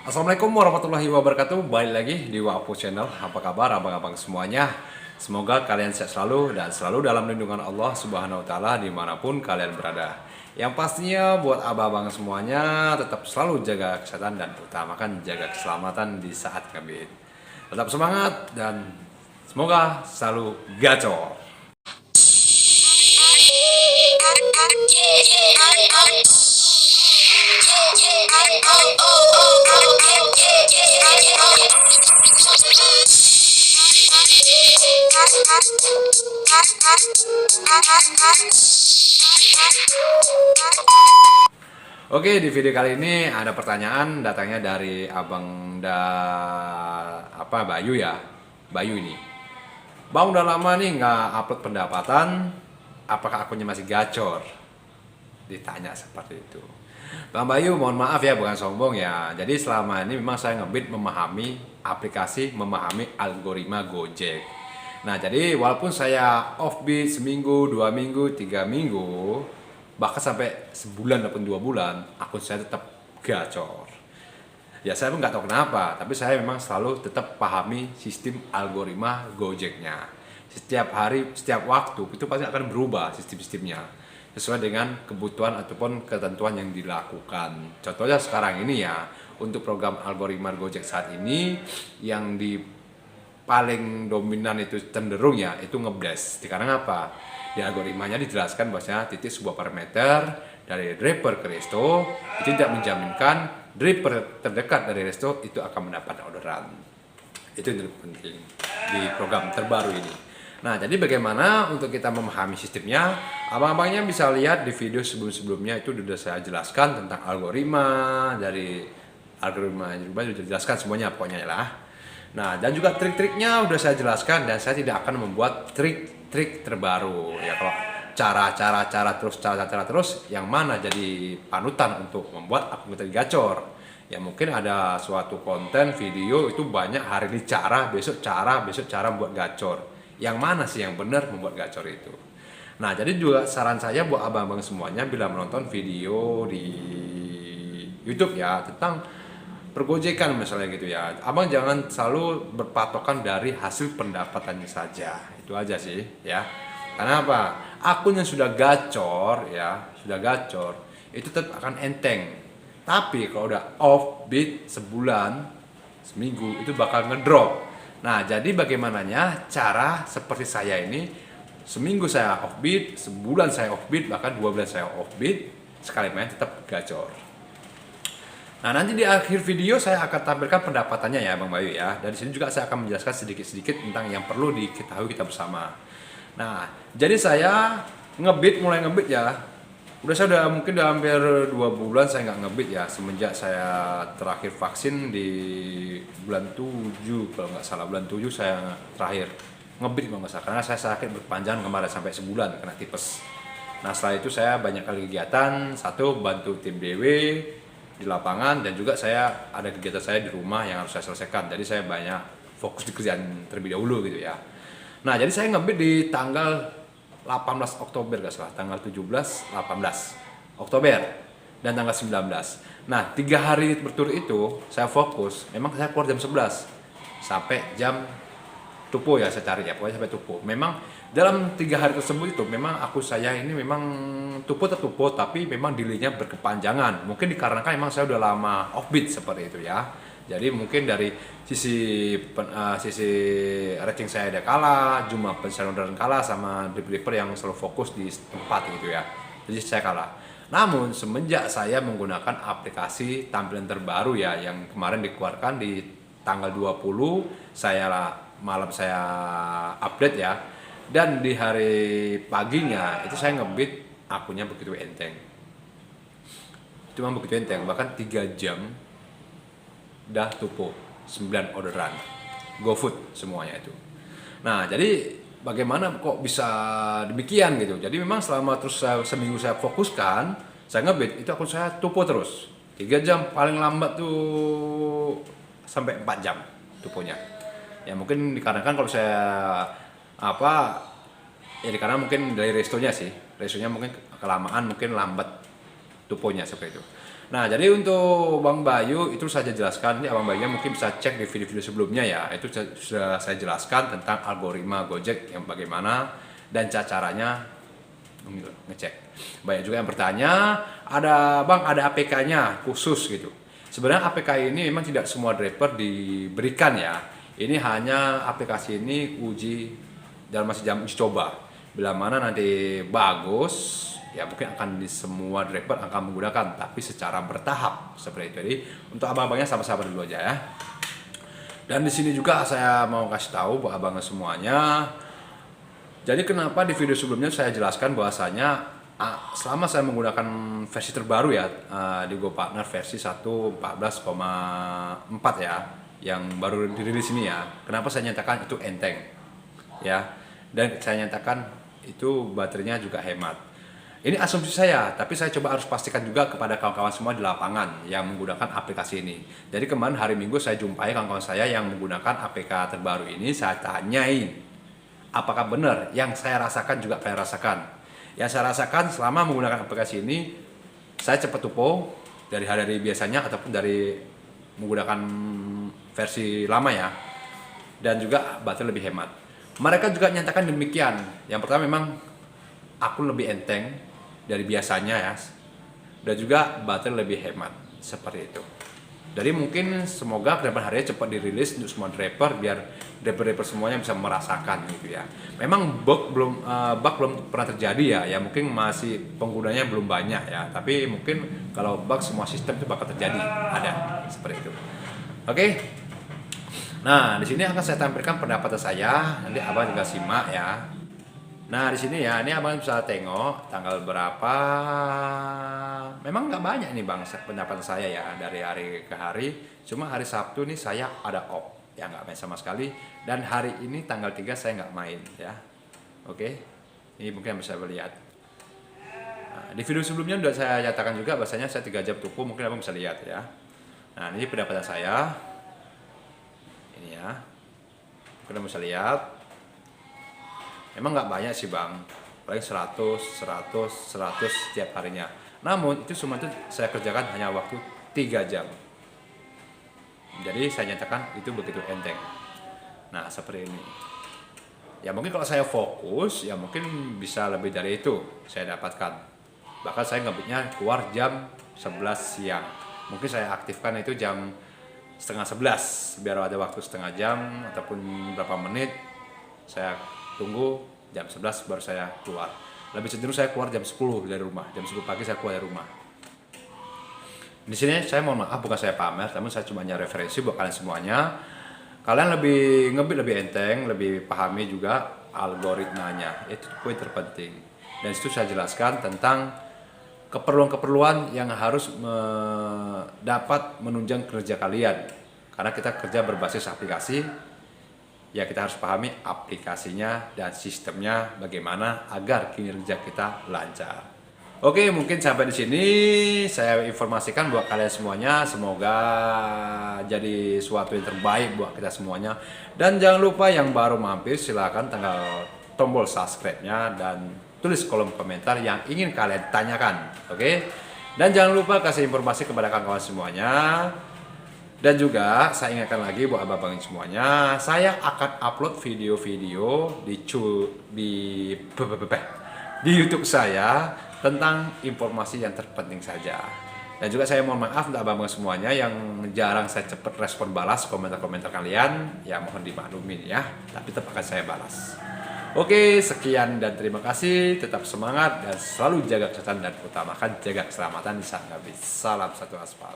Assalamualaikum warahmatullahi wabarakatuh. Balik lagi di Wapo Channel. Apa kabar abang-abang semuanya? Semoga kalian sehat selalu dan selalu dalam lindungan Allah Subhanahu wa taala dimanapun kalian berada. Yang pastinya buat abang-abang semuanya tetap selalu jaga kesehatan dan utamakan jaga keselamatan di saat ngebit. Tetap semangat dan semoga selalu gacor. Oke, di video kali ini ada pertanyaan datangnya dari Abang Bayu ya. Bayu ini. Bang udah lama nih nggak upload pendapatan, apakah akunnya masih gacor? Ditanya seperti itu. Bang Bayu, mohon maaf ya, bukan sombong ya. Jadi selama ini memang saya ngebit memahami aplikasi, memahami algoritma Gojek. Nah, jadi walaupun saya offbeat seminggu, 2 minggu, 3 minggu, bahkan sampai sebulan ataupun 2 bulan, akun saya tetap gacor. Ya saya pun nggak tahu kenapa, tapi saya memang selalu tetap pahami sistem algoritma Gojeknya. Setiap hari, setiap waktu itu pasti akan berubah sistem-sistemnya sesuai dengan kebutuhan ataupun ketentuan yang dilakukan. Contohnya sekarang ini ya, untuk program algoritma Gojek saat ini yang di paling dominan itu cenderung ya itu ngeblast. Karena apa? Di algoritmanya dijelaskan bahwasanya titik sebuah parameter dari driver ke resto itu tidak menjaminkan driver terdekat dari resto itu akan mendapat orderan. Itu yang penting di program terbaru ini. Nah, jadi bagaimana untuk kita memahami sistemnya? Abang-abangnya bisa lihat di video sebelum-sebelumnya itu sudah saya jelaskan tentang algoritma dari algoritma sudah dijelaskan semuanya pokoknya lah. Nah, dan juga trik-triknya udah saya jelaskan dan saya tidak akan membuat trik-trik terbaru. Ya kalau cara terus yang mana jadi panutan untuk membuat akun kita gacor. Ya mungkin ada suatu konten video itu banyak hari ini cara, besok cara membuat gacor. Yang mana sih yang benar membuat gacor itu? Nah, jadi juga saran saya buat abang-abang semuanya bila menonton video di YouTube ya tentang pergojekan misalnya gitu ya, abang jangan selalu berpatokan dari hasil pendapatannya saja, itu aja sih ya. Karena apa? Akun yang sudah gacor ya, sudah gacor itu tetap akan enteng. Tapi kalau udah offbeat sebulan, seminggu itu bakal ngedrop. Nah, jadi bagaimananya cara seperti saya ini, seminggu saya offbeat, sebulan saya offbeat, bahkan 2 bulan saya offbeat, sekali main tetap gacor. Nah, nanti di akhir video saya akan tampilkan pendapatannya ya Bang Bayu ya. Dan di sini juga saya akan menjelaskan sedikit-sedikit tentang yang perlu diketahui kita bersama. Nah, jadi saya mulai ngebit ya. Saya udah mungkin udah hampir 2 bulan saya nggak ngebit ya, semenjak saya terakhir vaksin di bulan 7 kalau nggak salah, bulan 7 saya terakhir ngebit kalau nggak salah, karena saya sakit berpanjang kemarin sampai sebulan kena tipes. Nah, setelah itu saya banyak kali kegiatan, satu bantu tim DW di lapangan dan juga saya ada kegiatan saya di rumah yang harus saya selesaikan. Jadi saya banyak fokus di kerjaan terlebih dahulu gitu ya. Nah, jadi saya ngebit di tanggal 18 Oktober gak salah, tanggal 17, 18 Oktober dan tanggal 19. Nah, 3 hari berturut itu saya fokus, memang saya keluar jam 11 sampai jam tupo ya saya cari ya, pokoknya sampai tupo. Memang dalam 3 hari tersebut itu memang aku saya ini memang tupo tapi memang delaynya berkepanjangan. Mungkin dikarenakan memang saya udah lama offbeat seperti itu ya. Jadi mungkin dari sisi rating saya ada kalah, jumlah penjualan orderan kalah sama developer yang selalu fokus di tempat gitu ya. Jadi saya kalah. Namun semenjak saya menggunakan aplikasi tampilan terbaru ya yang kemarin dikeluarkan di tanggal 20, malam saya update ya. Dan di hari paginya itu saya ngebit akunnya begitu enteng. Cuma begitu enteng, bahkan 3 jam dah tupo 9 orderan GoFood semuanya itu. Nah, jadi bagaimana kok bisa demikian gitu. Jadi memang selama terus seminggu saya fokuskan, saya ngebit itu akun saya tupo terus 3 jam, paling lambat tuh sampai 4 jam tuponya. Ya mungkin dikarenakan kalau saya karena mungkin dari restonya sih, restonya mungkin kelamaan, mungkin lambat tuponya seperti itu. Nah, jadi untuk Bang Bayu itu saja jelaskan, ini Abang Bayu mungkin bisa cek di video-video sebelumnya ya. Itu sudah saya jelaskan tentang algoritma Gojek yang bagaimana dan caranya ngecek. Banyak juga yang bertanya, ada Bang ada APK-nya khusus gitu. Sebenarnya APK ini memang tidak semua driver diberikan ya. Ini hanya aplikasi ini uji dalam masih jam uji coba. Bila mana nanti bagus, ya mungkin akan di semua driver akan menggunakan, tapi secara bertahap seperti itu. Jadi untuk abang-abangnya sama-sama dulu aja ya. Dan di sini juga saya mau kasih tahu buat abangnya semuanya. Jadi kenapa di video sebelumnya saya jelaskan bahwasanya selama saya menggunakan versi terbaru ya di GoPartner versi 1.14,4 ya, yang baru dirilis ini ya. Kenapa saya nyatakan itu enteng ya, dan saya nyatakan itu baterainya juga hemat. Ini asumsi saya, tapi saya coba harus pastikan juga kepada kawan-kawan semua di lapangan yang menggunakan aplikasi ini. Jadi kemarin hari Minggu saya jumpai kawan-kawan saya yang menggunakan APK terbaru ini, saya tanyain apakah benar yang saya rasakan juga kalian rasakan. Yang saya rasakan selama menggunakan aplikasi ini, saya cepat tupo dari hari biasanya ataupun dari menggunakan versi lama ya, dan juga baterai lebih hemat. Mereka juga nyatakan demikian. Yang pertama memang aku lebih enteng dari biasanya ya, dan juga baterai lebih hemat seperti itu. Jadi mungkin semoga ke depan harinya cepat dirilis untuk semua driver biar driver semuanya bisa merasakan gitu ya. Memang bug belum pernah terjadi ya mungkin masih penggunanya belum banyak ya, tapi mungkin kalau bug semua sistem itu bakal terjadi, ada seperti itu. Oke. Nah, di sini akan saya tampilkan pendapat saya, nanti abang juga simak ya. Nah, di sini ya, ini abang bisa tengok tanggal berapa. Memang nggak banyak nih bang pendapat saya ya dari hari ke hari. Cuma hari Sabtu nih saya ada off, ya nggak main sama sekali. Dan hari ini tanggal 3 saya nggak main ya. Oke, ini mungkin yang bisa lihat. Nah, di video sebelumnya sudah saya nyatakan juga bahasanya saya 3 jam tuku, mungkin abang bisa lihat ya. Nah, ini pendapat saya. Ini ya, kita bisa lihat. Emang nggak banyak sih bang, paling 100 setiap harinya. Namun itu semua itu saya kerjakan hanya waktu 3 jam. Jadi saya nyatakan itu begitu enteng. Nah seperti ini. Ya mungkin kalau saya fokus, ya mungkin bisa lebih dari itu saya dapatkan. Bahkan saya ngebitnya keluar jam 11 siang. Mungkin saya aktifkan itu jam setengah 11 biar ada waktu setengah jam ataupun berapa menit saya tunggu jam 11 baru saya keluar. Lebih cenderung saya keluar jam 10 dari rumah, jam 10 pagi saya keluar dari rumah. Di sini saya mohon maaf bukan saya pamer, namun saya cuma nyari referensi buat kalian semuanya. Kalian lebih ngebit, lebih enteng, lebih pahami juga algoritmanya. Itu poin terpenting. Dan itu saya jelaskan tentang keperluan-keperluan yang harus dapat menunjang kerja kalian. Karena kita kerja berbasis aplikasi, ya kita harus pahami aplikasinya dan sistemnya bagaimana agar kinerja kita lancar. Oke, mungkin sampai di sini saya informasikan buat kalian semuanya. Semoga jadi suatu yang terbaik buat kita semuanya. Dan jangan lupa yang baru mampir silakan tombol subscribe-nya dan tulis kolom komentar yang ingin kalian tanyakan. Oke? Dan jangan lupa kasih informasi kepada kawan-kawan semuanya. Dan juga saya ingatkan lagi buat abang-abang semuanya, saya akan upload video-video di YouTube saya tentang informasi yang terpenting saja. Dan juga saya mohon maaf untuk abang-abang semuanya yang jarang saya cepat respon balas komentar-komentar kalian, ya mohon dimaklumin ya, tapi tetap akan saya balas. Oke, sekian dan terima kasih, tetap semangat dan selalu jaga kesehatan dan utamakan jaga keselamatan di saat habis. Salam satu aspal.